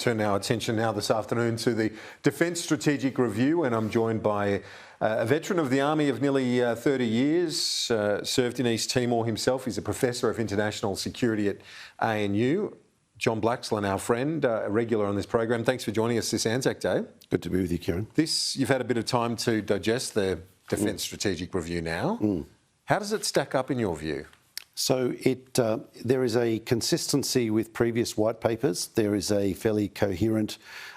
Turn our attention now this afternoon to the Defence Strategic Review, and I'm joined by a veteran of the Army of nearly 30 years, served in East Timor himself. He's a Professor of International Security at ANU. John Blaxland, our friend, a regular on this program. Thanks for joining us this Anzac Day. Good to be with you, Kieran. You've had a bit of time to digest the Defence Strategic Review now. How does it stack up in your view? So there is a consistency with previous white papers. There is a fairly coherent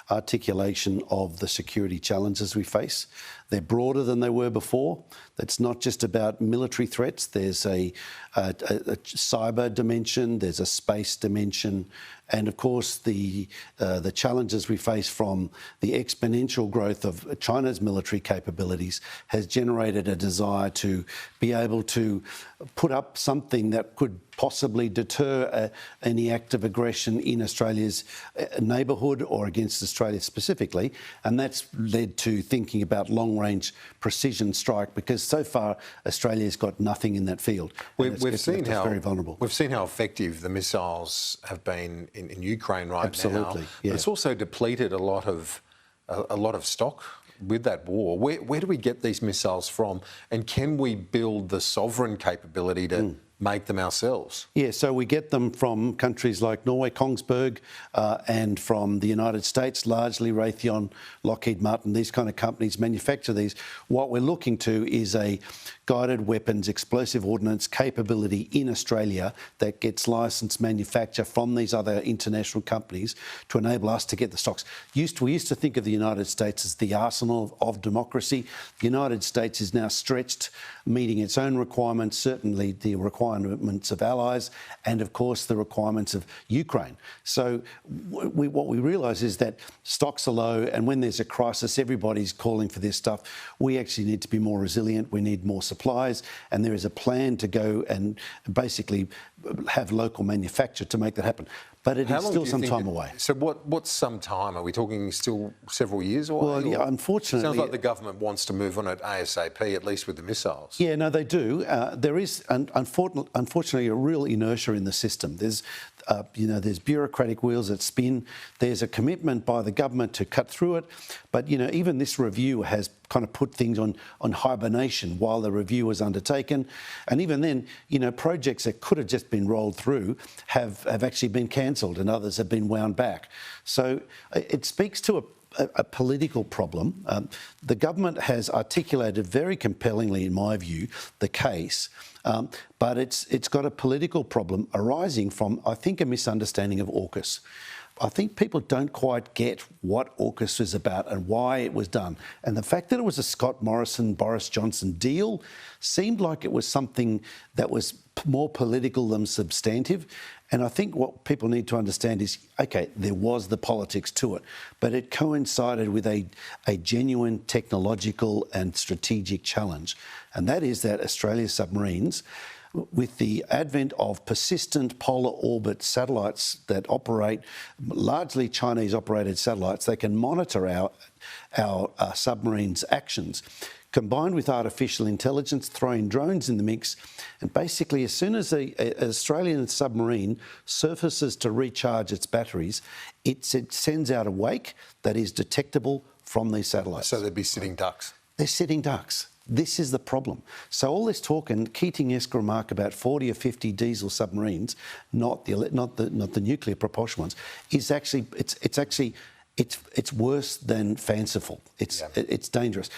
articulation of the security challenges we face. They're broader than they were before. It's not just about military threats. There's a cyber dimension, there's a space dimension, and of course the challenges we face from the exponential growth of China's military capabilities has generated a desire to be able to put up something that could possibly deter any act of aggression in Australia's neighbourhood or against Australia specifically, and that's led to thinking about long-range precision strike, because so far Australia's got nothing in that field. We've seen how very vulnerable. We've seen how effective the missiles have been in Ukraine right now. Absolutely, yeah. But it's also depleted a lot of stock with that war. Where do we get these missiles from, and can we build the sovereign capability to make them ourselves? Yeah, so we get them from countries like Norway, Kongsberg, and from the United States, largely Raytheon, Lockheed Martin. These kind of companies manufacture these. What we're looking to is a guided weapons, explosive ordnance capability in Australia that gets licensed manufacture from these other international companies to enable us to get the stocks. We used to think of the United States as the arsenal of democracy. The United States is now stretched, meeting its own requirements, certainly the requirements of allies, and of course the requirements of Ukraine. So what we realise is that stocks are low, and when there's a crisis, everybody's calling for this stuff. We actually need to be more resilient. We need more supplies, and there is a plan to go and basically have local manufacture to make that happen. But it is still some time away. So what's some time? Are we talking still several years away? Well, yeah, unfortunately... Sounds like the government wants to move on it ASAP, at least with the missiles. Yeah, no, they do. There is, unfortunately, a real inertia in the system. There's bureaucratic wheels that spin. There's a commitment by the government to cut through it. But, even this review has kind of put things on hibernation while the review was undertaken. And even then, projects that could have just been rolled through have actually been cancelled, and others have been wound back. So it speaks to a political problem. The government has articulated very compellingly, in my view, the case, but it's got a political problem arising from, I think, a misunderstanding of AUKUS. I think people don't quite get what AUKUS is about and why it was done. And the fact that it was a Scott Morrison, Boris Johnson deal seemed like it was something that was more political than substantive. And I think what people need to understand is, OK, there was the politics to it, but it coincided with a genuine technological and strategic challenge. And that is that Australia's submarines, with the advent of persistent polar orbit satellites that operate, largely Chinese-operated satellites, they can monitor our submarines' actions. Combined with artificial intelligence, throwing drones in the mix, and basically as soon as an Australian submarine surfaces to recharge its batteries, it sends out a wake that is detectable from these satellites. So they'd be sitting ducks? They're sitting ducks. This is the problem. So all this talk and Keating-esque remark about 40 or 50 diesel submarines, not the nuclear propulsion ones, is actually it's worse than fanciful. It's dangerous.